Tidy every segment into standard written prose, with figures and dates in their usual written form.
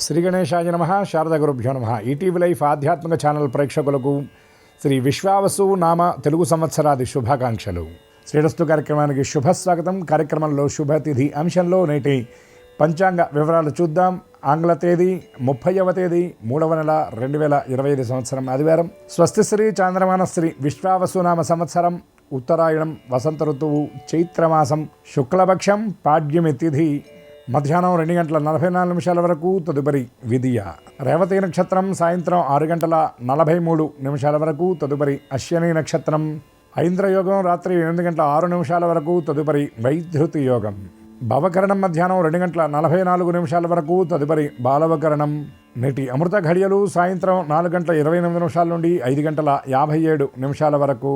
శ్రీ గణేశాయ నమః. శారద గురుభ్యో నమః. ఈటీవీ లైఫ్ ఆధ్యాత్మిక ఛానల్ ప్రేక్షకులకు శ్రీ విశ్వావసు నామ తెలుగు సంవత్సరాది శుభాకాంక్షలు. శ్రేయస్సు కార్యక్రమానికి శుభస్వాగతం. కార్యక్రమంలో శుభతిథి అంశంలో నేటి పంచాంగ వివరాలు చూద్దాం. ఆంగ్ల తేదీ 30వ తేదీ 3వ నెల 2025 సంవత్సరం ఆదివారం. స్వస్తిశ్రీ చాంద్రమానశ్రీ విశ్వావసునామ సంవత్సరం, ఉత్తరాయణం, వసంత ఋతువు, చైత్రమాసం, శుక్లపక్షం, పాడ్యమి తిథి మధ్యాహ్నం 2:44 వరకు, తదుపరి విదియ. రేవతి నక్షత్రం సాయంత్రం 6:43 వరకు, తదుపరి అశ్విని నక్షత్రం. ఐంద్రయోగం రాత్రి 8:06 వరకు, తదుపరి వైధృతి యోగం. భవకరణం మధ్యాహ్నం 2:44 వరకు, తదుపరి బాలవకరణం. నేటి అమృత ఘడియలు సాయంత్రం 4:29 నుండి 5:57 వరకు.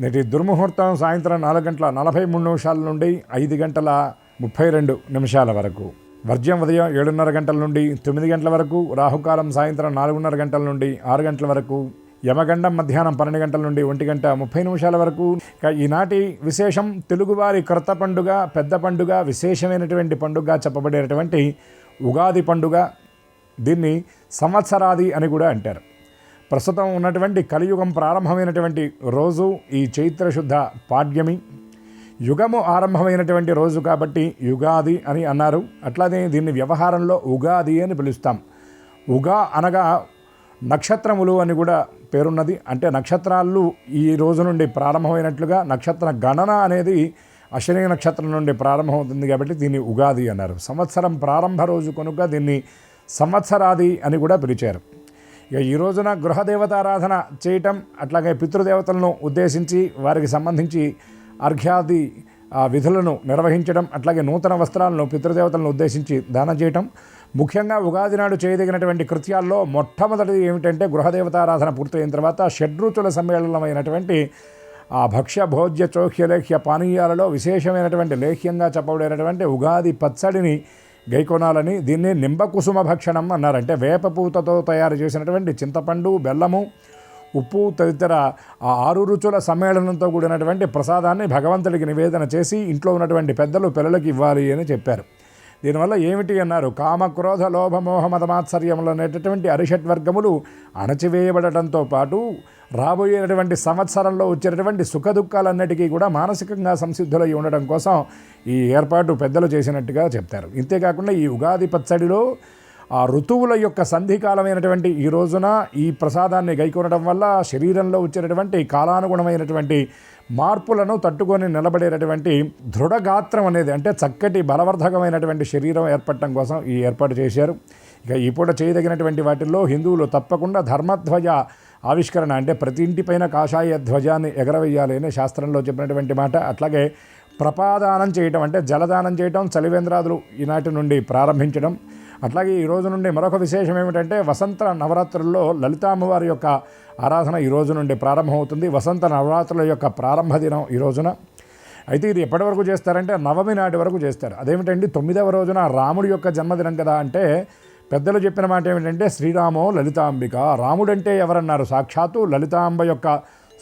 నేటి దుర్ముహూర్తం సాయంత్రం 4:43 నుండి 5:32 వరకు. వర్జ్యం ఉదయం 7:30 నుండి 9 వరకు. రాహుకాలం సాయంత్రం 4:30 నుండి 6 వరకు. యమగండం మధ్యాహ్నం 12 నుండి 1:30 వరకు. ఈనాటి విశేషం తెలుగువారి క్రొత్త పండుగ, పెద్ద పండుగ, విశేషమైనటువంటి పండుగ చెప్పబడేటువంటి ఉగాది పండుగ. దీన్ని సంవత్సరాది అని కూడా అంటారు. ప్రస్తుతం ఉన్నటువంటి కలియుగం ప్రారంభమైనటువంటి రోజు ఈ చైత్రశుద్ధ పాడ్యమి. యుగము ఆరంభమైనటువంటి రోజు కాబట్టి యుగాది అని అన్నారు. అట్లానే దీన్ని వ్యవహారంలో ఉగాది అని పిలుస్తాం. ఉగా అనగా నక్షత్రములు అని కూడా పేరున్నది. అంటే నక్షత్రాలు ఈ రోజు నుండి ప్రారంభమైనట్లుగా నక్షత్ర గణన అనేది అశ్విని నక్షత్రం నుండి ప్రారంభమవుతుంది కాబట్టి దీన్ని ఉగాది అన్నారు. సంవత్సరం ప్రారంభ రోజు కనుక దీన్ని సంవత్సరాది అని కూడా పిలిచారు. ఇక ఈ రోజున గృహదేవతారాధన చేయటం, అట్లాగే పితృదేవతలను ఉద్దేశించి వారికి సంబంధించి అర్ఘ్యాది విధులను నిర్వహించడం, అట్లాగే నూతన వస్త్రాలను పితృదేవతలను ఉద్దేశించి దానం చేయటం. ముఖ్యంగా ఉగాది నాడు చేయదగినటువంటి కృత్యాల్లో మొట్టమొదటిది ఏమిటంటే గృహదేవతారాధన పూర్తయిన తర్వాత షడ్రుచుల సమ్మేళనమైనటువంటి ఆ భక్ష్య భోజ్య చోహ్య లేహ్య పానీయాలలో విశేషమైనటువంటి లేహ్యంగా చెప్పబడినటువంటి ఉగాది పచ్చడిని గైకొనాలని. దీన్ని నింబకుసుమ భక్షణం అన్నారంటే వేపపూతతో తయారు చేసినటువంటి చింతపండు, బెల్లము, ఉప్పు తదితర ఆ 6 రుచుల సమ్మేళనంతో కూడినటువంటి ప్రసాదాన్ని భగవంతుడికి నివేదన చేసి ఇంట్లో ఉన్నటువంటి పెద్దలు పిల్లలకి ఇవ్వాలి అని చెప్పారు. దీనివల్ల ఏమిటి అన్నారు, కామక్రోధ లోభ మోహ మదమాత్సర్యములు అనేటటువంటి అరిషడ్వర్గములు అణచివేయబడటంతో పాటు రాబోయేటువంటి సంవత్సరంలో వచ్చేటటువంటి సుఖదుఖాలన్నిటికీ కూడా మానసికంగా సంసిద్ధులై ఉండడం కోసం ఈ ఏర్పాటు పెద్దలు చేసినట్టుగా చెప్తారు. ఇంతేకాకుండా ఈ ఉగాది పచ్చడిలో ఆ ఋతువుల యొక్క సంధికాలమైనటువంటి ఈ రోజున ఈ ప్రసాదాన్ని గైకొనడం వల్ల శరీరంలో వచ్చేటటువంటి కాలానుగుణమైనటువంటి మార్పులను తట్టుకొని నిలబడేటటువంటి దృఢగాత్రం అనేది, అంటే చక్కటి బలవర్ధకమైనటువంటి శరీరం ఏర్పడటం కోసం ఈ ఏర్పాటు చేశారు. ఇక ఈ పూట చేయదగినటువంటి వాటిల్లో హిందువులు తప్పకుండా ధర్మధ్వజ ఆవిష్కరణ, అంటే ప్రతి ఇంటిపైన కాషాయ ధ్వజాన్ని ఎగరవేయాలి అని శాస్త్రంలో చెప్పినటువంటి మాట. అట్లాగే ప్రపాదానం చేయటం, అంటే జలదానం చేయటం, చలివేంద్రాదులు ఈనాటి నుండి ప్రారంభించడం. అట్లాగే ఈ రోజు నుండి మరొక విశేషం ఏమిటంటే వసంత నవరాత్రుల్లో లలితామ్మవారి యొక్క ఆరాధన ఈ రోజు నుండి ప్రారంభమవుతుంది. వసంత నవరాత్రుల యొక్క ప్రారంభ దినం ఈ రోజున. అయితే ఇది ఎప్పటి వరకు చేస్తారంటే నవమి నాటి వరకు చేస్తారు. అదేమిటండి 9వ రోజున రాముడి యొక్క జన్మదినం కదా అంటే పెద్దలు చెప్పిన మాట ఏమిటంటే శ్రీరామో లలితాంబిక. రాముడంటే ఎవరన్నారు, సాక్షాత్తు లలితాంబ యొక్క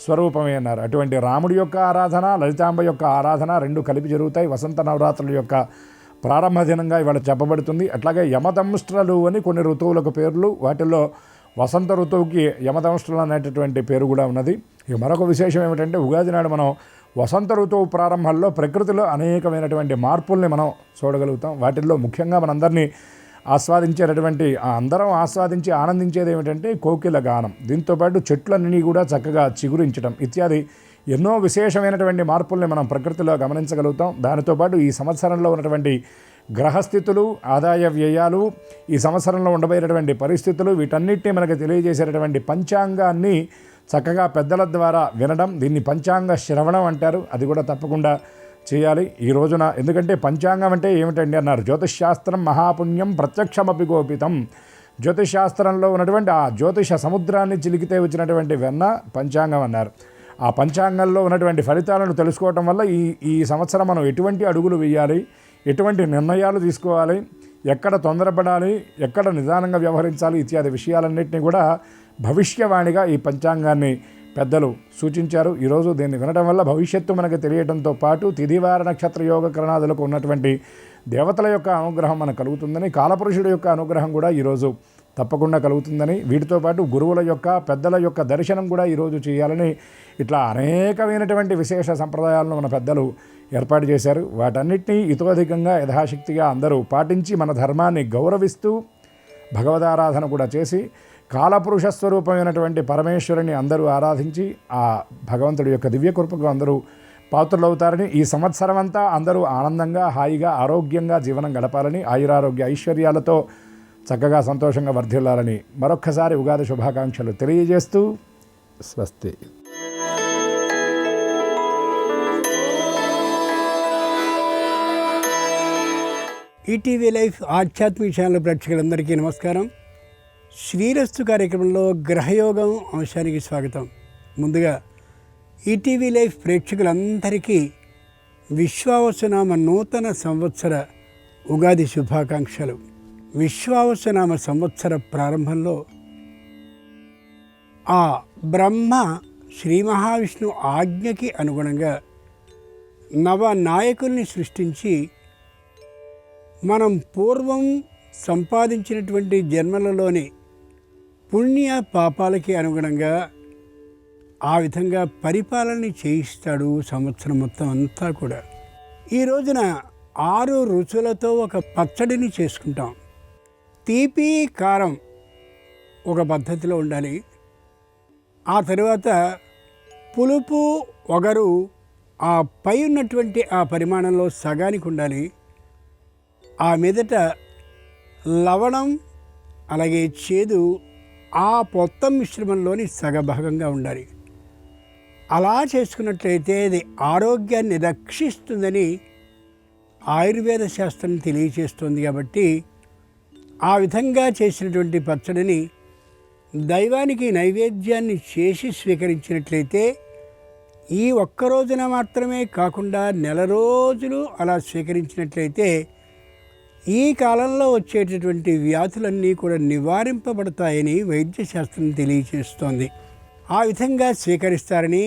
స్వరూపమే అన్నారు. అటువంటి రాముడి యొక్క ఆరాధన, లలితాంబ యొక్క ఆరాధన రెండు కలిపి జరుగుతాయి. వసంత నవరాత్రుల యొక్క ప్రారంభ దినంగా ఇవాళ చెప్పబడుతుంది. అట్లాగే యమదంష్ట్రలు అని కొన్ని ఋతువులకు పేర్లు, వాటిల్లో వసంత ఋతువుకి యమదంష్ట్రలు అనేటటువంటి పేరు కూడా ఉన్నది. ఇక మరొక విశేషం ఏమిటంటే ఉగాది నాడు మనం వసంత ఋతువు ప్రారంభంలో ప్రకృతిలో అనేకమైనటువంటి మార్పుల్ని మనం చూడగలుగుతాం. వాటిల్లో ముఖ్యంగా మనందరినీ ఆస్వాదించేటటువంటి అందరం ఆస్వాదించి ఆనందించేది ఏమిటంటే కోకిల గానం. దీంతోపాటు చెట్లన్నీ కూడా చక్కగా చిగురించడం ఇత్యాది ఎన్నో విశేషమైనటువంటి మార్పుల్ని మనం ప్రకృతిలో గమనించగలుగుతాం. దానితో పాటు ఈ సంవత్సరంలో ఉన్నటువంటి గ్రహస్థితులు, ఆదాయ వ్యయాలు, ఈ సంవత్సరంలో ఉండబోయేటటువంటి పరిస్థితులు, వీటన్నిటిని మనకు తెలియజేసేటటువంటి పంచాంగాన్ని చక్కగా పెద్దల ద్వారా వినడం, దీన్ని పంచాంగ శ్రవణం అంటారు. అది కూడా తప్పకుండా చేయాలి ఈ రోజున. ఎందుకంటే పంచాంగం అంటే ఏమిటండి అన్నారు, జ్యోతిష్శాస్త్రం మహాపుణ్యం ప్రత్యక్షమపి గోపితం. జ్యోతిష్శాస్త్రంలో ఉన్నటువంటి ఆ జ్యోతిష సముద్రాన్ని చిలికితే వచ్చినటువంటి వెన్న పంచాంగం అన్నారు. ఆ పంచాంగంలో ఉన్నటువంటి ఫలితాలను తెలుసుకోవటం వల్ల ఈ సంవత్సరం మనం ఎటువంటి అడుగులు వేయాలి, ఎటువంటి నిర్ణయాలు తీసుకోవాలి, ఎక్కడ తొందరపడాలి, ఎక్కడ నిదానంగా వ్యవహరించాలి ఇత్యాది విషయాలన్నింటినీ కూడా భవిష్యవాణిగా ఈ పంచాంగాన్ని పెద్దలు సూచించారు. ఈరోజు దీన్ని వినడం వల్ల భవిష్యత్తు మనకు తెలియడంతో పాటు తిథివార నక్షత్ర యోగ కరణాదులకు ఉన్నటువంటి దేవతల యొక్క అనుగ్రహం మనకు కలుగుతుందని, కాలపురుషుడి యొక్క అనుగ్రహం కూడా ఈరోజు తప్పకుండా కలుగుతుందని, వీటితో పాటు గురువుల యొక్క పెద్దల యొక్క దర్శనం కూడా ఈరోజు చేయాలని, ఇట్లా అనేకమైనటువంటి విశేష సంప్రదాయాలను మన పెద్దలు ఏర్పాటు చేశారు. వాటన్నిటినీ ఇతోధికంగా యథాశక్తిగా అందరూ పాటించి మన ధర్మాన్ని గౌరవిస్తూ భగవదారాధన కూడా చేసి కాలపురుష స్వరూపమైనటువంటి పరమేశ్వరుని అందరూ ఆరాధించి ఆ భగవంతుడి యొక్క దివ్య కృపకు అందరూ పాత్రులవుతారని, ఈ సంవత్సరం అంతా అందరూ ఆనందంగా హాయిగా ఆరోగ్యంగా జీవనం గడపాలని, ఆయురారోగ్య ఐశ్వర్యాలతో చక్కగా సంతోషంగా వర్ధిల్లాలని మరొక్కసారి ఉగాది శుభాకాంక్షలు తెలియజేస్తూ స్వస్తి. ఈటీవీ లైఫ్ ఆధ్యాత్మిక ఛానల్ ప్రేక్షకులందరికీ నమస్కారం. శ్రీరస్తు కార్యక్రమంలో గ్రహయోగం అంశానికి స్వాగతం. ముందుగా ఈటీవీ లైఫ్ ప్రేక్షకులందరికీ విశ్వావసునామ నూతన సంవత్సర ఉగాది శుభాకాంక్షలు. విశ్వావసునామ సంవత్సర ప్రారంభంలో ఆ బ్రహ్మ శ్రీ మహావిష్ణు ఆజ్ఞకి అనుగుణంగా నవనాయకుల్ని సృష్టించి మనం పూర్వం సంపాదించినటువంటి జన్మలలోని పుణ్య పాపాలకి అనుగుణంగా ఆ విధంగా పరిపాలన చేయిస్తాడు సంవత్సరం మొత్తం అంతా కూడా. ఈ రోజున 6 రుచులతో ఒక పచ్చడిని చేసుకుంటాం. తీపి కారం ఒక పద్ధతిలో ఉండాలి. ఆ తర్వాత పులుపు వగరు ఆ పై ఉన్నటువంటి ఆ పరిమాణంలో సగానికి ఉండాలి. ఆ మీదట లవణం అలాగే చేదు ఆ మొత్తం మిశ్రమంలోని సగభాగంగా ఉండాలి. అలా చేసుకున్నట్లయితే అది ఆరోగ్యాన్ని రక్షిస్తుందని ఆయుర్వేద శాస్త్రం తెలియచేస్తుంది. కాబట్టి ఆ విధంగా చేసినటువంటి పచ్చడిని దైవానికి నైవేద్యాన్ని చేసి స్వీకరించినట్లయితే ఈ ఒక్కరోజున మాత్రమే కాకుండా నెల రోజులు అలా స్వీకరించినట్లయితే ఈ కాలంలో వచ్చేటటువంటి వ్యాధులన్నీ కూడా నివారింపబడతాయని వైద్యశాస్త్రం తెలియచేస్తోంది. ఆ విధంగా స్వీకరిస్తారని,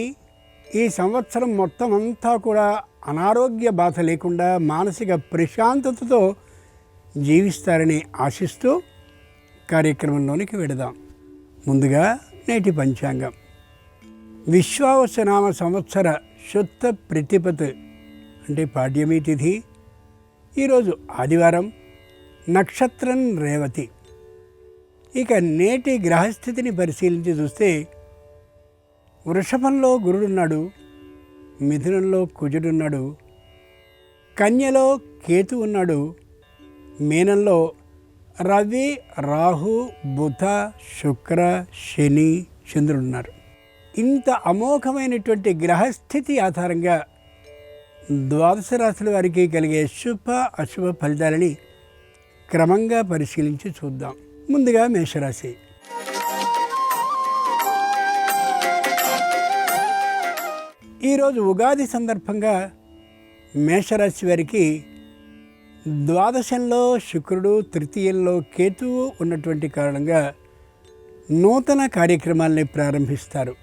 ఈ సంవత్సరం మొత్తం అంతా కూడా అనారోగ్య బాధ లేకుండా మానసిక ప్రశాంతతతో జీవిస్తారని ఆశిస్తూ కార్యక్రమంలోనికి వెడదాం. ముందుగా నేటి పంచాంగం. విశ్వావసునామ సంవత్సర శుద్ధ ప్రతిపత్ అంటే పాడ్యమి తిథి. ఈరోజు ఆదివారం. నక్షత్రం రేవతి. ఇక నేటి గ్రహస్థితిని పరిశీలించి చూస్తే వృషభంలో గురుడున్నాడు, మిథునంలో కుజుడున్నాడు, కన్యలో కేతు ఉన్నాడు, మీనంలో రవి, రాహు, బుధ, శుక్ర, శని, చంద్రుడున్నారు. ఇంత అమోఘమైనటువంటి గ్రహస్థితి ఆధారంగా ద్వాదశ రాశుల వారికి కలిగే శుభ అశుభ ఫలితాలని క్రమంగా పరిశీలించి చూద్దాం. ముందుగా మేషరాశి. ఈరోజు ఉగాది సందర్భంగా మేషరాశి వారికి ద్వాదశంలో శుక్రుడు, తృతీయంలో కేతువు ఉన్నటువంటి కారణంగా నూతన కార్యక్రమాల్ని ప్రారంభిస్తారు.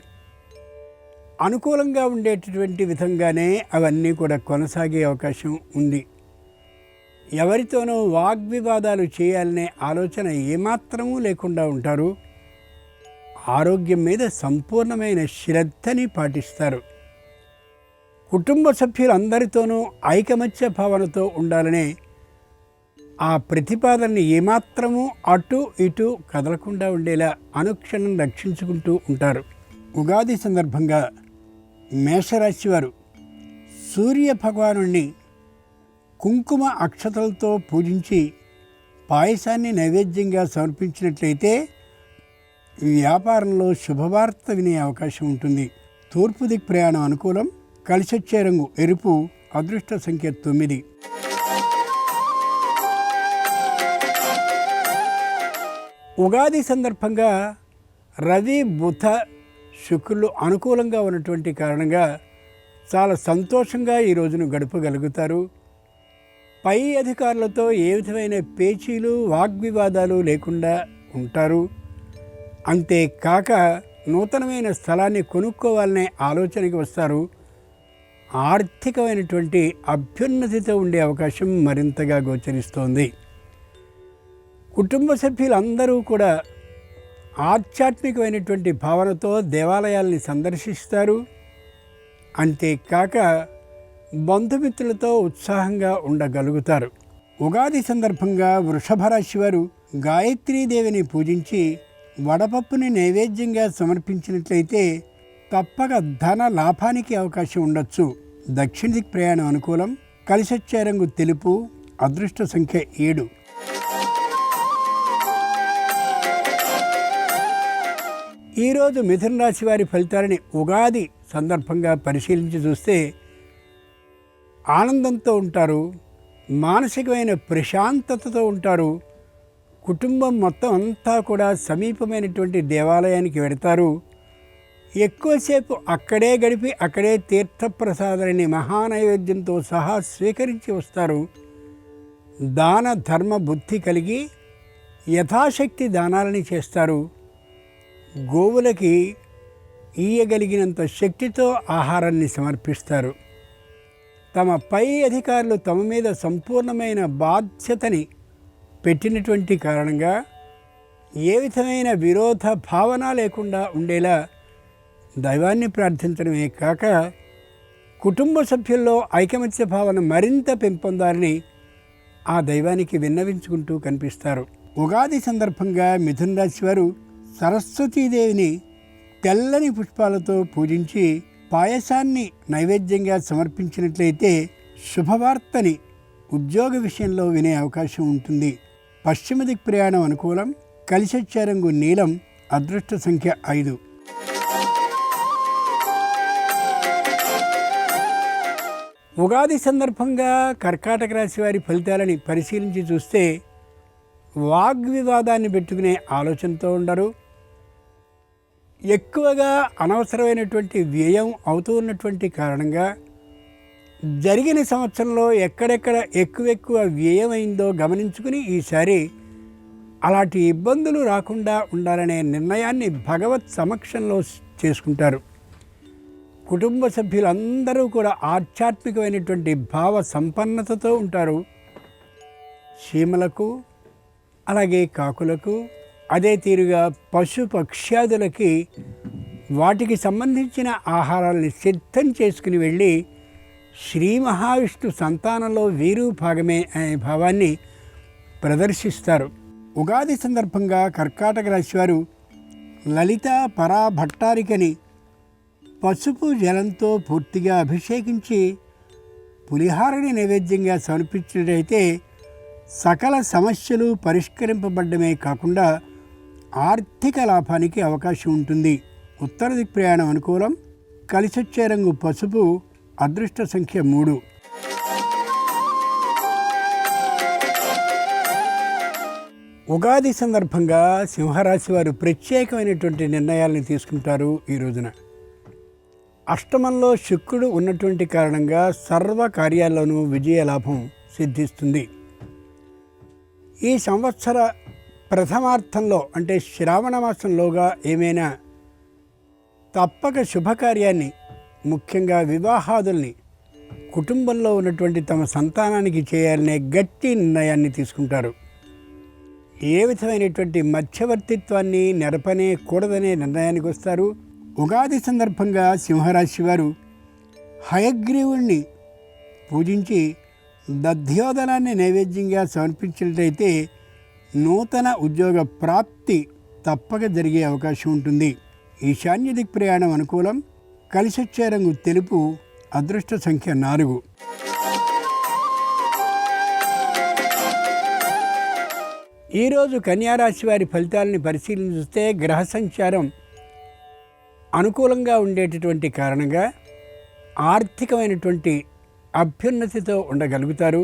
అనుకూలంగా ఉండేటటువంటి విధంగానే అవన్నీ కూడా కొనసాగే అవకాశం ఉంది. ఎవరితోనూ వాగ్వివాదాలు చేయాలనే ఆలోచన ఏమాత్రమూ లేకుండా ఉంటారు. ఆరోగ్యం మీద సంపూర్ణమైన శ్రద్ధని పాటిస్తారు. కుటుంబ సభ్యులందరితోనూ ఐకమత్య భావనతో ఉండాలనే ఆ ప్రతిపాదనని ఏమాత్రమూ అటు ఇటు కదలకుండా ఉండేలా అనుక్షణం రక్షించుకుంటూ ఉంటారు. ఉగాది సందర్భంగా మేషరాశి వారు సూర్య భగవానుణ్ణి కుంకుమ అక్షతలతో పూజించి పాయసాన్ని నైవేద్యంగా సమర్పించినట్లయితే వ్యాపారంలో శుభవార్త వినే అవకాశం ఉంటుంది. తూర్పు దిక్ ప్రయాణం అనుకూలం. కలిసొచ్చే రంగు ఎరుపు. అదృష్ట సంఖ్య 9. ఉగాది సందర్భంగా రవి, బుధ, శుక్రులు అనుకూలంగా ఉన్నటువంటి కారణంగా చాలా సంతోషంగా ఈ రోజును గడపగలుగుతారు. పై అధికారులతో ఏ విధమైన పేచీలు, వాగ్వివాదాలు లేకుండా ఉంటారు. అంతేకాక నూతనమైన స్థలాన్ని కొనుక్కోవాలనే ఆలోచనకి వస్తారు. ఆర్థికమైనటువంటి అభ్యున్నతితో ఉండే అవకాశం మరింతగా గోచరిస్తోంది. కుటుంబ సభ్యులందరూ కూడా ఆధ్యాత్మికమైనటువంటి భావనతో దేవాలయాల్ని సందర్శిస్తారు. అంతేకాక బంధుమిత్రులతో ఉత్సాహంగా ఉండగలుగుతారు. ఉగాది సందర్భంగా వృషభ రాశి వారు గాయత్రీదేవిని పూజించి వడపప్పుని నైవేద్యంగా సమర్పించినట్లయితే తప్పక ధన లాభానికి అవకాశం ఉండొచ్చు. దక్షిణ దిక్ ప్రయాణం అనుకూలం. కలిసొచ్చే రంగు తెలుపు. అదృష్ట సంఖ్య 7. ఈరోజు మిథున రాశి వారి ఫలితాలని ఉగాది సందర్భంగా పరిశీలించి చూస్తే ఆనందంతో ఉంటారు, మానసికమైన ప్రశాంతతతో ఉంటారు. కుటుంబం మొత్తం అంతా కూడా సమీపమైనటువంటి దేవాలయానికి వెడతారు. ఎక్కువసేపు అక్కడే గడిపి అక్కడే తీర్థప్రసాదాన్ని మహానైవేద్యంతో సహా స్వీకరించి వస్తారు. దాన ధర్మ బుద్ధి కలిగి యథాశక్తి దానాలని చేస్తారు. గోవులకి ఈయగలిగినంత శక్తితో ఆహారాన్ని సమర్పిస్తారు. తమ పై అధికారులు తమ మీద సంపూర్ణమైన బాధ్యతని పెట్టినటువంటి కారణంగా ఏ విధమైన విరోధ భావన లేకుండా ఉండేలా దైవాన్ని ప్రార్థించడమే కాక కుటుంబ సభ్యుల్లో ఐకమత్య భావన మరింత పెంపొందాలని ఆ దైవానికి విన్నవించుకుంటూ కనిపిస్తారు. ఉగాది సందర్భంగా మిథున రాశి వారు సరస్వతీదేవిని తెల్లని పుష్పాలతో పూజించి పాయసాన్ని నైవేద్యంగా సమర్పించినట్లయితే శుభవార్తని ఉద్యోగ విషయంలో వినే అవకాశం ఉంటుంది. పశ్చిమ దిక్ ప్రయాణం అనుకూలం. కలిసొచ్చే రంగు నీలం. అదృష్ట సంఖ్య 5. ఉగాది సందర్భంగా కర్కాటక రాశి వారి ఫలితాలని పరిశీలించి చూస్తే వాగ్వివాదాన్ని పెట్టుకునే ఆలోచనతో ఉండరు. ఎక్కువగా అనవసరమైనటువంటి వ్యయం అవుతూ ఉన్నటువంటి కారణంగా జరిగిన సంవత్సరంలో ఎక్కడెక్కడ ఎక్కువ వ్యయమైందో గమనించుకుని ఈసారి అలాంటి ఇబ్బందులు రాకుండా ఉండాలనే నిర్ణయాన్ని భగవత్ సమక్షంలో చేసుకుంటారు. కుటుంబ సభ్యులందరూ కూడా ఆధ్యాత్మికమైనటువంటి భావ సంపన్నతతో ఉంటారు. చీమలకు అలాగే కాకులకు అదే తీరుగా పశు పక్ష్యాదులకి వాటికి సంబంధించిన ఆహారాన్ని సిద్ధం చేసుకుని వెళ్ళి శ్రీ మహావిష్ణు సంతానంలో వీరు భాగమే అనే భావాన్ని ప్రదర్శిస్తారు. ఉగాది సందర్భంగా కర్కాటక రాశివారు లలిత పరా భట్టారికని పసుపు జలంతో పూర్తిగా అభిషేకించి పులిహారని నైవేద్యంగా సమర్పించినట్లయితే సకల సమస్యలు పరిష్కరింపబడ్డమే కాకుండా ఆర్థిక లాభానికి అవకాశం ఉంటుంది. ఉత్తర దిక్ ప్రయాణం అనుకూలం. కలిసొచ్చే రంగు పసుపు. అదృష్ట సంఖ్య 3. ఉగాది సందర్భంగా సింహరాశి వారు ప్రత్యేకమైనటువంటి నిర్ణయాలను తీసుకుంటారు. ఈ రోజున అష్టమంలో శుక్రుడు ఉన్నటువంటి కారణంగా సర్వ కార్యాల్లోనూ విజయ లాభం సిద్ధిస్తుంది. ఈ సంవత్సర ప్రథమార్థంలో అంటే శ్రావణ మాసంలోగా ఏమైనా తప్పక శుభకార్యాన్ని, ముఖ్యంగా వివాహాదుల్ని కుటుంబంలో ఉన్నటువంటి తమ సంతానానికి చేయాలనే గట్టి నిర్ణయాన్ని తీసుకుంటారు. ఏ విధమైనటువంటి మధ్యవర్తిత్వాన్ని నెరపనే కూడదనే నిర్ణయానికి వస్తారు. ఉగాది సందర్భంగా సింహరాశి వారు హయగ్రీవుణ్ణి పూజించి దధ్యోదనాన్ని నైవేద్యంగా సమర్పించినట్లయితే నూతన ఉద్యోగ ప్రాప్తి తప్పక జరిగే అవకాశం ఉంటుంది. ఈశాన్య దిక్ ప్రయాణం అనుకూలం. కలిసొచ్చే రంగు తెలుపు. అదృష్ట సంఖ్య 4. ఈరోజు కన్యారాశి వారి ఫలితాలని పరిశీలిస్తే గ్రహ సంచారం అనుకూలంగా ఉండేటటువంటి కారణంగా ఆర్థికమైనటువంటి అభ్యున్నతితో ఉండగలుగుతారు.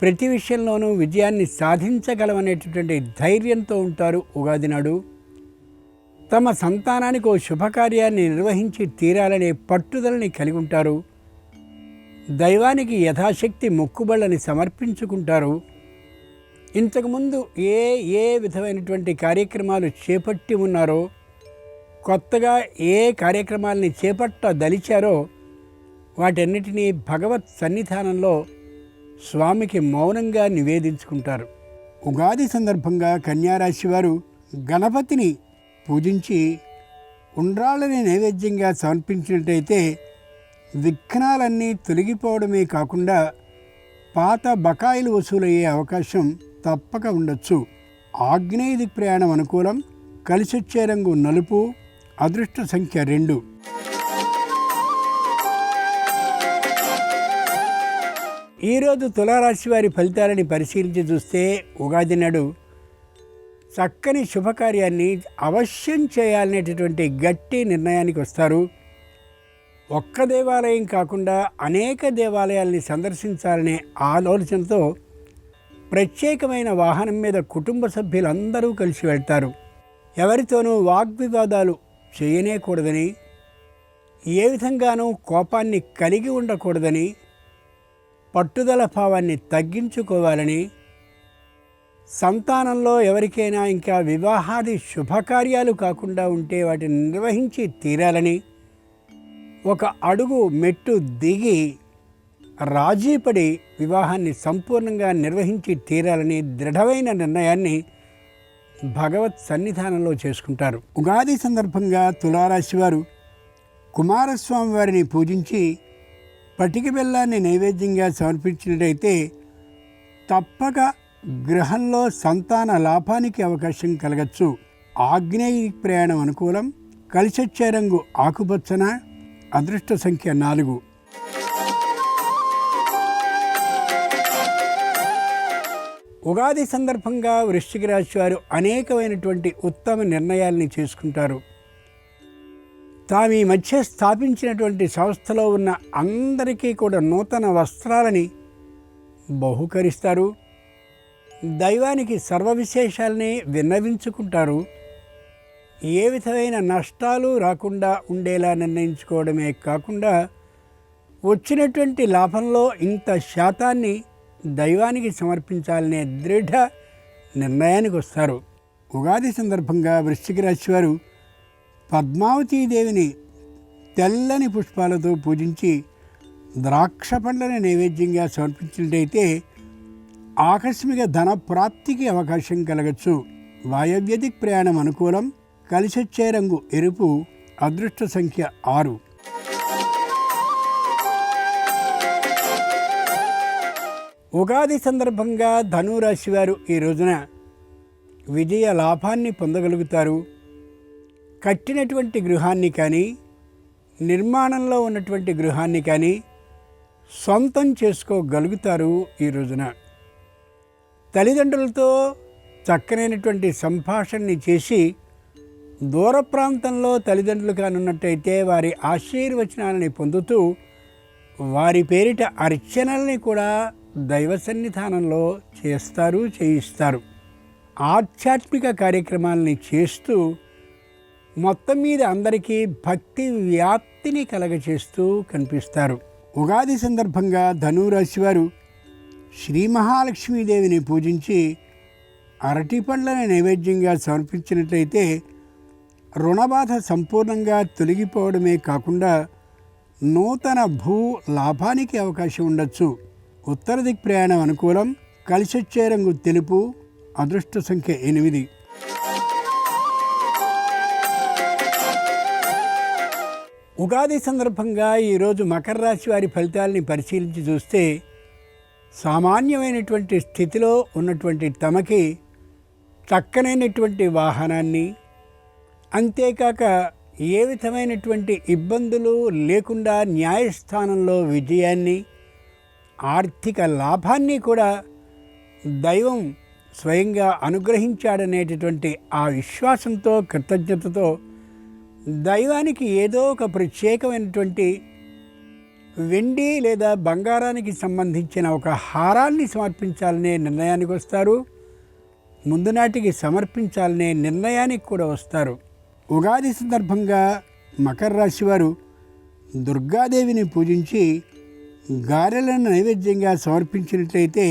ప్రతి విషయంలోనూ విజయాన్ని సాధించగలమనేటటువంటి ధైర్యంతో ఉంటారు. ఉగాది నాడు తమ సంతానానికి ఓ శుభకార్యాన్ని నిర్వహించి తీరాలనే పట్టుదలని కలిగి ఉంటారు. దైవానికి యథాశక్తి మొక్కుబళ్ళని సమర్పించుకుంటారు. ఇంతకుముందు ఏ విధమైనటువంటి కార్యక్రమాలు చేపట్టి ఉన్నారో, కొత్తగా ఏ కార్యక్రమాలని చేపట్టదలిచారో వాటన్నిటినీ భగవత్ సన్నిధానంలో స్వామికి మౌనంగా నివేదించుకుంటారు. ఉగాది సందర్భంగా కన్యారాశి వారు గణపతిని పూజించి ఉండ్రాళ్ళని నైవేద్యంగా సమర్పించినట్టయితే విఘ్నాలన్నీ తొలగిపోవడమే కాకుండా పాత బకాయిలు వసూలయ్యే అవకాశం తప్పక ఉండొచ్చు. ఆగ్నేయ దిక్ ప్రయాణం అనుకూలం. కలిసొచ్చే రంగు నలుపు. అదృష్ట సంఖ్య 2. ఈరోజు తులారాశి వారి ఫలితాలని పరిశీలించి చూస్తే ఉగాది నాడు చక్కని శుభకార్యాన్ని అవశ్యం చేయాలనేటటువంటి గట్టి నిర్ణయానికి వస్తారు. ఒక్క దేవాలయం కాకుండా అనేక దేవాలయాల్ని సందర్శించాలనే ఆలోచనతో ప్రత్యేకమైన వాహనం మీద కుటుంబ సభ్యులందరూ కలిసి వెళ్తారు. ఎవరితోనూ వాగ్వివాదాలు చేయనేకూడదని, ఏ విధంగానూ కోపాన్ని కలిగి ఉండకూడదని, పట్టుదల భావాన్ని తగ్గించుకోవాలని, సంతానంలో ఎవరికైనా ఇంకా వివాహాది శుభకార్యాలు కాకుండా ఉంటే వాటిని నిర్వహించి తీరాలని, ఒక అడుగు మెట్టు దిగి రాజీపడి వివాహాన్ని సంపూర్ణంగా నిర్వహించి తీరాలని దృఢమైన నిర్ణయాన్ని భగవత్ సన్నిధానంలో చేసుకుంటారు. ఉగాది సందర్భంగా తులారాశి వారు కుమారస్వామి వారిని పూజించి పటిక బెల్లాన్ని నైవేద్యంగా సమర్పించినట్టయితే తప్పక గృహంలో సంతాన లాభానికి అవకాశం కలగచ్చు. ఆగ్నేయ ప్రయాణం అనుకూలం. కలిసొచ్చే రంగు ఆకుపచ్చన. అదృష్ట సంఖ్య 4. ఉగాది సందర్భంగా వృశ్చిక రాశి వారు అనేకమైనటువంటి ఉత్తమ నిర్ణయాల్ని చేసుకుంటారు. తాము ఈ మధ్య స్థాపించినటువంటి సంస్థలో ఉన్న అందరికీ కూడా నూతన వస్త్రాలని బహుకరిస్తారు. దైవానికి సర్వ విశేషాలని విన్నవించుకుంటారు. ఏ విధమైన నష్టాలు రాకుండా ఉండేలా నిర్ణయించుకోవడమే కాకుండా వచ్చినటువంటి లాభంలో ఇంత శాతాన్ని దైవానికి సమర్పించాలనే దృఢ నిర్ణయానికి వస్తారు. ఉగాది సందర్భంగా వృశ్చిక రాశి వారు పద్మావతీదేవిని తెల్లని పుష్పాలతో పూజించి ద్రాక్ష పండ్లను నైవేద్యంగా సమర్పించినట్టయితే ఆకస్మిక ధన ప్రాప్తికి అవకాశం కలగచ్చు. వాయవ్యదిక్ ప్రయాణం అనుకూలం. కలిసొచ్చే రంగు ఎరుపు. అదృష్ట సంఖ్య 6. ఉగాది సందర్భంగా ధనురాశి వారు ఈ రోజున విజయ లాభాన్ని పొందగలుగుతారు. కట్టినటువంటి గృహాన్ని కానీ, నిర్మాణంలో ఉన్నటువంటి గృహాన్ని కానీ సొంతం చేసుకోగలుగుతారు. ఈ రోజున తల్లిదండ్రులతో చక్కనైనటువంటి సంభాషణని చేసి దూర ప్రాంతంలో తల్లిదండ్రులు కానున్నట్టయితే వారి ఆశీర్వచనాలని పొందుతూ వారి పేరిట అర్చనల్ని కూడా దైవ సన్నిధానంలో చేయిస్తారు. ఆధ్యాత్మిక కార్యక్రమాలని చేస్తూ మొత్తం మీద అందరికీ భక్తి వ్యాప్తిని కలగచేస్తూ కనిపిస్తారు. ఉగాది సందర్భంగా ధనురాశి వారు శ్రీ మహాలక్ష్మీదేవిని పూజించి అరటి పండ్లను నైవేద్యంగా సమర్పించినట్లయితే రుణబాధ సంపూర్ణంగా తొలగిపోవడమే కాకుండా నూతన భూ లాభానికి అవకాశం ఉండొచ్చు. ఉత్తర దిక్ ప్రయాణం అనుకూలం. కలిసొచ్చే రంగు తెలుపు. అదృష్ట సంఖ్య 8. ఉగాది సందర్భంగా ఈరోజు మకర రాశి వారి ఫలితాలని పరిశీలించి చూస్తే సామాన్యమైనటువంటి స్థితిలో ఉన్నటువంటి తమకి చక్కనైనటువంటి వాహనాన్ని, అంతేకాక ఏ విధమైనటువంటి ఇబ్బందులు లేకుండా న్యాయస్థానంలో విజయాన్ని, ఆర్థిక లాభాన్ని కూడా దైవం స్వయంగా అనుగ్రహించాడనేటటువంటి ఆ విశ్వాసంతో, కృతజ్ఞతతో దైవానికి ఏదో ఒక ప్రత్యేకమైనటువంటి వెండి లేదా బంగారానికి సంబంధించిన ఒక హారాన్ని సమర్పించాలనే నిర్ణయానికి వస్తారు. ముందు నాటికి సమర్పించాలనే నిర్ణయానికి కూడా వస్తారు. ఉగాది సందర్భంగా మకర రాశి వారు దుర్గాదేవిని పూజించి గారెలను నైవేద్యంగా సమర్పించినట్లయితే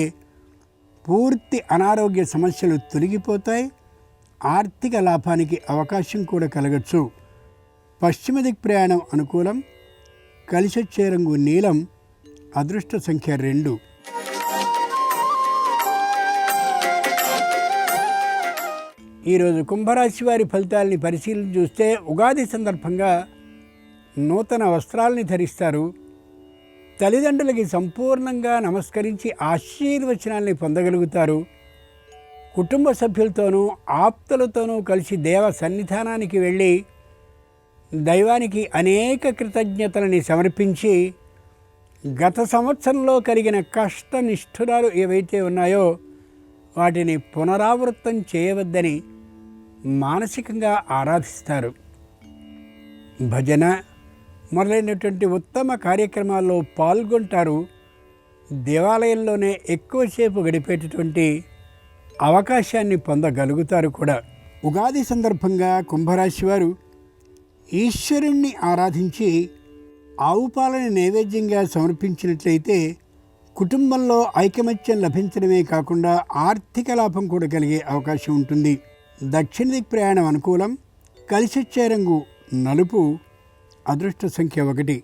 పూర్తి అనారోగ్య సమస్యలు తొలగిపోతాయి. ఆర్థిక లాభానికి అవకాశం కూడా కలగచ్చు. పశ్చిమ దిక్ ప్రయాణం అనుకూలం. కలిసొచ్చే రంగు నీలం. అదృష్ట సంఖ్య 2. ఈరోజు కుంభరాశి వారి ఫలితాలని పరిశీలించి చూస్తే ఉగాది సందర్భంగా నూతన వస్త్రాలని ధరిస్తారు. తల్లిదండ్రులకి సంపూర్ణంగా నమస్కరించి ఆశీర్వచనాల్ని పొందగలుగుతారు. కుటుంబ సభ్యులతోనూ ఆప్తులతోనూ కలిసి దేవ సన్నిధానానికి వెళ్ళి దైవానికి అనేక కృతజ్ఞతలని సమర్పించి గత సంవత్సరంలో కలిగిన కష్ట నిష్ఠురాలు ఏవైతే ఉన్నాయో వాటిని పునరావృతం చేయవద్దని మానసికంగా ఆరాధిస్తారు. భజన మొదలైనటువంటి ఉత్తమ కార్యక్రమాల్లో పాల్గొంటారు. దేవాలయంలోనే ఎక్కువసేపు గడిపేటటువంటి అవకాశాన్ని పొందగలుగుతారు కూడా. ఉగాది సందర్భంగా కుంభరాశి వారు ఈశ్వరుణ్ణి ఆరాధించి ఆవు పాలని నైవేద్యంగా సమర్పించినట్లయితే కుటుంబంలో ఐకమత్యం లభించడమే కాకుండా ఆర్థిక లాభం కూడా కలిగే అవకాశం ఉంటుంది. దక్షిణ దిక్ ప్రయాణం అనుకూలం. కలిసొచ్చే రంగు నలుపు. అదృష్ట సంఖ్య 1.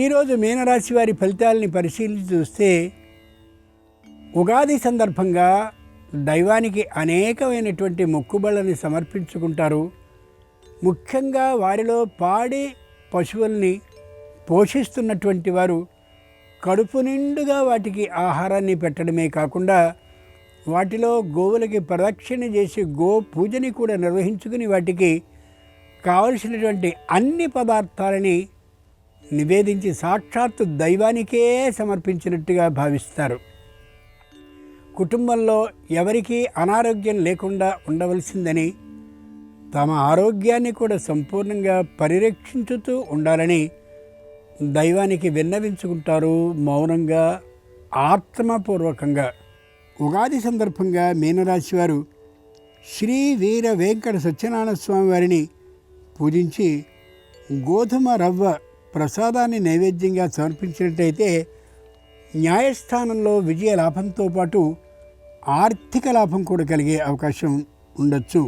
ఈరోజు మీనరాశి వారి ఫలితాలని పరిశీలించి చూస్తే ఉగాది సందర్భంగా దైవానికి అనేకమైనటువంటి మొక్కుబళ్ళని సమర్పించుకుంటారు. ముఖ్యంగా వారిలో పాడి పశువుల్ని పోషిస్తున్నటువంటి వారు కడుపు నిండుగా వాటికి ఆహారాన్ని పెట్టడమే కాకుండా వాటిలో గోవులకి ప్రదక్షిణ చేసి గో పూజని కూడా నిర్వహించుకుని వాటికి కావలసినటువంటి అన్ని పదార్థాలని నివేదించి సాక్షాత్తు దైవానికే సమర్పించినట్టుగా భావిస్తారు. కుటుంబంలో ఎవరికీ అనారోగ్యం లేకుండా ఉండవలసిందని, తమ ఆరోగ్యాన్ని కూడా సంపూర్ణంగా పరిరక్షించుతూ ఉండాలని దైవానికి విన్నవించుకుంటారు మౌనంగా, ఆత్మపూర్వకంగా. ఉగాది సందర్భంగా మీనరాశి వారు శ్రీ వీర వెంకట సత్యనారాయణ స్వామి వారిని పూజించి గోధుమ రవ్వ ప్రసాదాన్ని నైవేద్యంగా సమర్పించినట్టయితే న్యాయస్థానంలో విజయ లాభంతో పాటు ఆర్థిక లాభం కూడా కలిగే అవకాశం ఉండొచ్చు.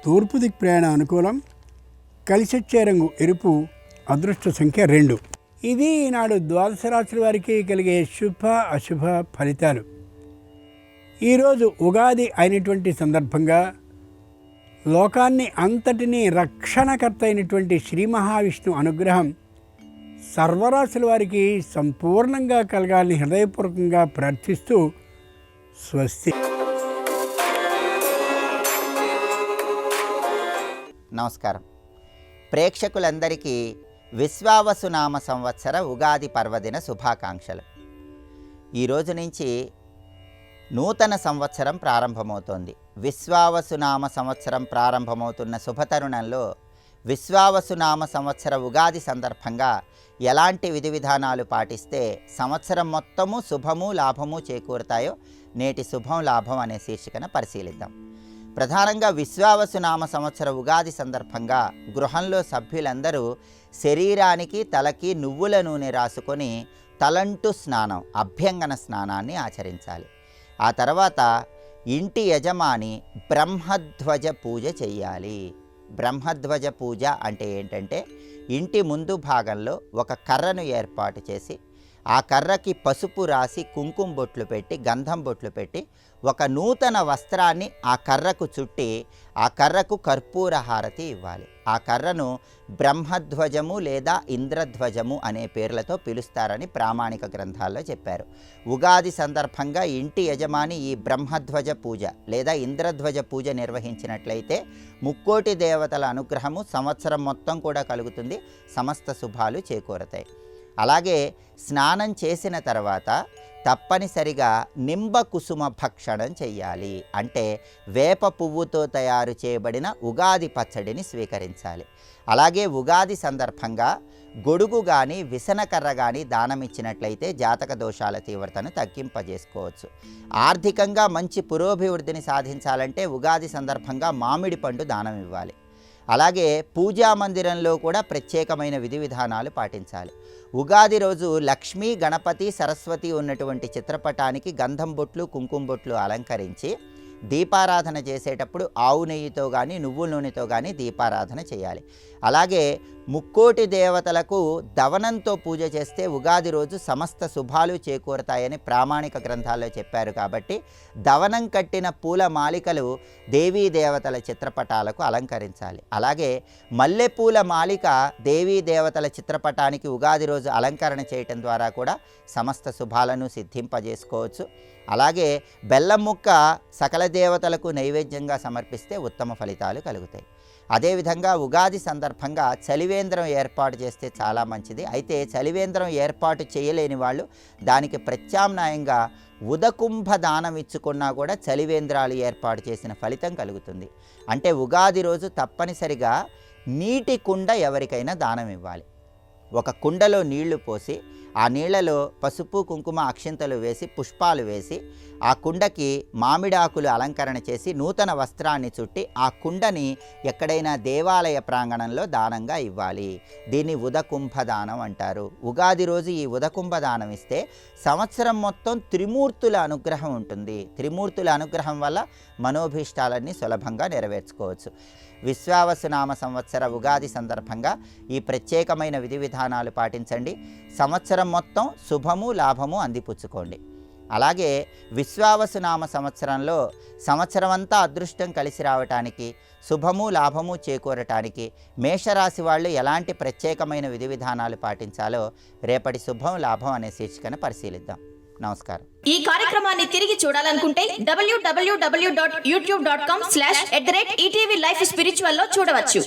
తూర్పు దిక్ ప్రయాణం అనుకూలం. కలిసొచ్చే రంగు ఎరుపు. అదృష్ట సంఖ్య 2. ఇవి ఈనాడు ద్వాదశ రాశుల వారికి కలిగే శుభ అశుభ ఫలితాలు. ఈరోజు ఉగాది అయినటువంటి సందర్భంగా లోకాన్ని అంతటినీ రక్షణకర్త అయినటువంటి శ్రీ మహావిష్ణు అనుగ్రహం సర్వరాశుల వారికి సంపూర్ణంగా కలగాలని హృదయపూర్వకంగా ప్రార్థిస్తూ స్వస్తి. నమస్కారం. ప్రేక్షకులందరికీ విశ్వావసునామ సంవత్సర ఉగాది పర్వదిన శుభాకాంక్షలు. ఈరోజు నుంచి నూతన సంవత్సరం ప్రారంభమవుతోంది. విశ్వావసునామ సంవత్సరం ప్రారంభమవుతున్న శుభతరుణంలో విశ్వావసునామ సంవత్సర ఉగాది సందర్భంగా ఎలాంటి విధి విధానాలు పాటిస్తే సంవత్సరం మొత్తము శుభము లాభము చేకూరుతాయో నేటి శుభం లాభం అనే శీర్షికన పరిశీలిద్దాం. ప్రధానంగా విశ్వావసునామ సంవత్సర ఉగాది సందర్భంగా గృహంలో సభ్యులందరూ శరీరానికి తలకి నువ్వుల నూనె రాసుకొని తలంటు స్నానం, అభ్యంగన స్నానాన్ని ఆచరించాలి. ఆ తర్వాత ఇంటి యజమాని బ్రహ్మధ్వజ పూజ చెయ్యాలి. బ్రహ్మధ్వజ పూజ అంటే ఏంటంటే ఇంటి ముందు భాగంలో ఒక కర్రను ఏర్పాటు చేసి ఆ కర్రకి పసుపు రాసి కుంకుమ బొట్లు పెట్టి గంధం బొట్లు పెట్టి ఒక నూతన వస్త్రాన్ని ఆ కర్రకు చుట్టి ఆ కర్రకు కర్పూర హారతి ఇవ్వాలి. ఆ కర్రను బ్రహ్మధ్వజము లేదా ఇంద్రధ్వజము అనే పేర్లతో పిలుస్తారని ప్రామాణిక గ్రంథాల్లో చెప్పారు. ఉగాది సందర్భంగా ఇంటి యజమాని ఈ బ్రహ్మధ్వజ పూజ లేదా ఇంద్రధ్వజ పూజ నిర్వహించినట్లయితే ముక్కోటి దేవతల అనుగ్రహము సంవత్సరం మొత్తం కూడా కలుగుతుంది. సమస్త శుభాలు చేకూరతాయి. అలాగే స్నానం చేసిన తర్వాత తప్పనిసరిగా నింబ కుసుమ భక్షణం చెయ్యాలి. అంటే వేప పువ్వుతో తయారు చేయబడిన ఉగాది పచ్చడిని స్వీకరించాలి. అలాగే ఉగాది సందర్భంగా గొడుగు కానీ విసనకర్ర కానీ దానం ఇచ్చినట్లయితే జాతక దోషాల తీవ్రతను తగ్గింపజేసుకోవచ్చు. ఆర్థికంగా మంచి పురోభివృద్ధిని సాధించాలంటే ఉగాది సందర్భంగా మామిడి పండు దానం ఇవ్వాలి. అలాగే పూజా మందిరంలో కూడా ప్రత్యేకమైన విధి విధానాలు పాటించాలి. ఉగాది రోజు లక్ష్మీ, గణపతి, సరస్వతి ఉన్నటువంటి చిత్రపటానికి గంధం బొట్లు, కుంకుమ బొట్లు అలంకరించి దీపారాధన చేసేటప్పుడు ఆవు నెయ్యితో కానీ నువ్వుల నూనెతో కానీ దీపారాధన చేయాలి. అలాగే ముక్కోటి దేవతలకు దవనంతో పూజ చేస్తే ఉగాది రోజు సమస్త శుభాలు చేకూరతాయని ప్రామాణిక గ్రంథాల్లో చెప్పారు. కాబట్టి దవనం కట్టిన పూల మాలికలు దేవీ దేవతల చిత్రపటాలకు అలంకరించాలి. అలాగే మల్లెపూల మాలిక దేవీ దేవతల చిత్రపటానికి ఉగాది రోజు అలంకరణ చేయటం ద్వారా కూడా సమస్త శుభాలను సిద్ధింపజేసుకోవచ్చు. అలాగే బెల్లం ముక్క సకల దేవతలకు నైవేద్యంగా సమర్పిస్తే ఉత్తమ ఫలితాలు కలుగుతాయి. అదేవిధంగా ఉగాది సందర్భంగా చలివేంద్రం ఏర్పాటు చేస్తే చాలా మంచిది. అయితే చలివేంద్రం ఏర్పాటు చేయలేని వాళ్ళు దానికి ప్రత్యామ్నాయంగా ఉదకుంభ దానం ఇచ్చుకున్నా కూడా చలివేంద్రాలు ఏర్పాటు చేసిన ఫలితం కలుగుతుంది. అంటే ఉగాది రోజు తప్పనిసరిగా నీటి కుండ ఎవరికైనా దానం ఇవ్వాలి. ఒక కుండలో నీళ్లు పోసి ఆ నీళ్లలో పసుపు కుంకుమ అక్షింతలు వేసి పుష్పాలు వేసి ఆ కుండకి మామిడాకులు అలంకరణ చేసి నూతన వస్త్రాన్ని చుట్టి ఆ కుండని ఎక్కడైనా దేవాలయ ప్రాంగణంలో దానంగా ఇవ్వాలి. దీన్ని ఉదకుంభ దానం అంటారు. ఉగాది రోజు ఈ ఉదకుంభ దానం ఇస్తే సంవత్సరం మొత్తం త్రిమూర్తుల అనుగ్రహం ఉంటుంది. త్రిమూర్తుల అనుగ్రహం వల్ల మనోభీష్టాలన్నీ సులభంగా నెరవేర్చుకోవచ్చు. విశ్వావసునామ సంవత్సర ఉగాది సందర్భంగా ఈ ప్రత్యేకమైన విధి విధానాలు పాటించండి. సంవత్సరం మొత్తం శుభము లాభము అందిపుచ్చుకోండి. అలాగే విశ్వావసునామ సంవత్సరంలో సంవత్సరమంతా అదృష్టం కలిసి రావటానికి శుభము లాభము చేకూరటానికి మేషరాశి వాళ్ళు ఎలాంటి ప్రత్యేకమైన విధి విధానాలు పాటించాలో రేపటి శుభం లాభం అనే శీర్షికను పరిశీలిద్దాం. నమస్కారం. ఈ కార్యక్రమాన్ని తిరిగి చూడాలనుకుంటే www.youtube.com/ETV Life Spiritual లో చూడవచ్చు.